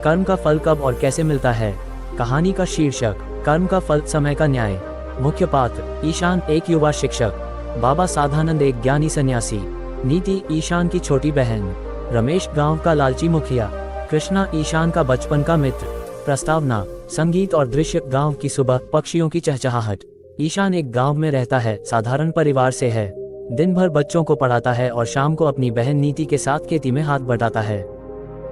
कर्म का फल कब और कैसे मिलता है? कहानी का शीर्षक कर्म का फल, समय का न्याय। मुख्य पात्र ईशान एक युवा शिक्षक, बाबा साधानंद एक ज्ञानी सन्यासी, नीति ईशान की छोटी बहन, रमेश गांव का लालची मुखिया, कृष्णा ईशान का बचपन का मित्र। प्रस्तावना, संगीत और दृश्य। गांव की सुबह, पक्षियों की चहचहाहट। ईशान एक गांव में रहता है, साधारण परिवार से है। दिन भर बच्चों को पढ़ाता है और शाम को अपनी बहन नीति के साथ खेती में हाथ बटाता है।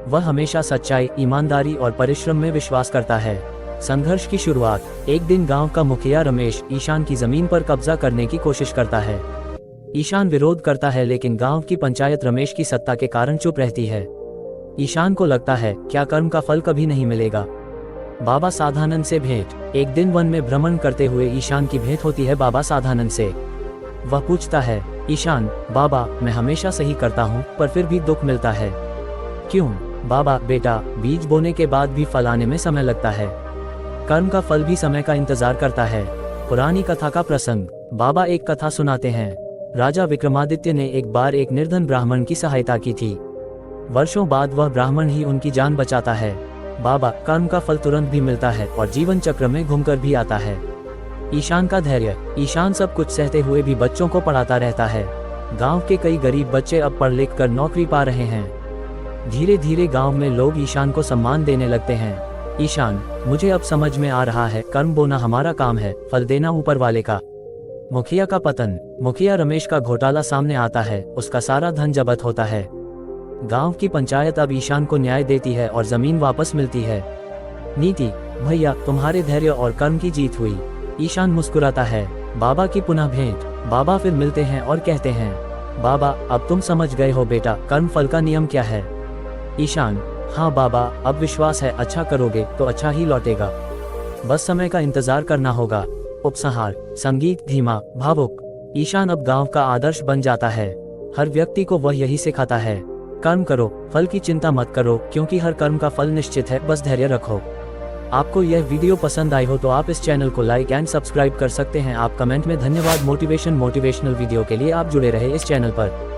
वह हमेशा सच्चाई, ईमानदारी और परिश्रम में विश्वास करता है। संघर्ष की शुरुआत। एक दिन गांव का मुखिया रमेश ईशान की जमीन पर कब्जा करने की कोशिश करता है। ईशान विरोध करता है, लेकिन गांव की पंचायत रमेश की सत्ता के कारण चुप रहती है। ईशान को लगता है, क्या कर्म का फल कभी नहीं मिलेगा? बाबा साधानंद से भेंट। एक दिन वन में भ्रमण करते हुए ईशान की भेंट होती है बाबा साधानंद से। वह पूछता है, ईशान, बाबा, मैं हमेशा सही करता हूँ, पर फिर भी दुख मिलता है। क्यों? बाबा, बेटा, बीज बोने के बाद भी फल आने में समय लगता है। कर्म का फल भी समय का इंतजार करता है। पुरानी कथा का प्रसंग। बाबा एक कथा सुनाते हैं। राजा विक्रमादित्य ने एक बार एक निर्धन ब्राह्मण की सहायता की थी। वर्षों बाद वह ब्राह्मण ही उनकी जान बचाता है। बाबा, कर्म का फल तुरंत भी मिलता है और जीवन चक्र में घूमकर भी आता है। ईशान का धैर्य। ईशान सब कुछ सहते हुए भी बच्चों को पढ़ाता रहता है। गांव के कई गरीब बच्चे अब पढ़ लिख कर नौकरी पा रहे हैं। धीरे धीरे गांव में लोग ईशान को सम्मान देने लगते हैं। ईशान, मुझे अब समझ में आ रहा है, कर्म बोना हमारा काम है, फल देना ऊपर वाले का। मुखिया का पतन। मुखिया रमेश का घोटाला सामने आता है, उसका सारा धन जब्त होता है। गांव की पंचायत अब ईशान को न्याय देती है और जमीन वापस मिलती है। नीति, भैया, तुम्हारे धैर्य और कर्म की जीत हुई। ईशान मुस्कुराता है। बाबा की पुनः भेंट। बाबा फिर मिलते हैं और कहते हैं, बाबा, अब तुम समझ गए हो बेटा, कर्म फल का नियम क्या है? ईशान, हाँ बाबा, अब विश्वास है, अच्छा करोगे तो अच्छा ही लौटेगा। बस समय का इंतजार करना होगा। उपसंहार। संगीत धीमा, भावुक। ईशान अब गांव का आदर्श बन जाता है। हर व्यक्ति को वह यही सिखाता है, कर्म करो, फल की चिंता मत करो, क्योंकि हर कर्म का फल निश्चित है, बस धैर्य रखो। आपको यह वीडियो पसंद आई हो तो आप इस चैनल को लाइक एंड सब्सक्राइब कर सकते हैं। आप कमेंट में धन्यवाद। मोटिवेशनल वीडियो के लिए आप जुड़े रहे इस चैनल पर।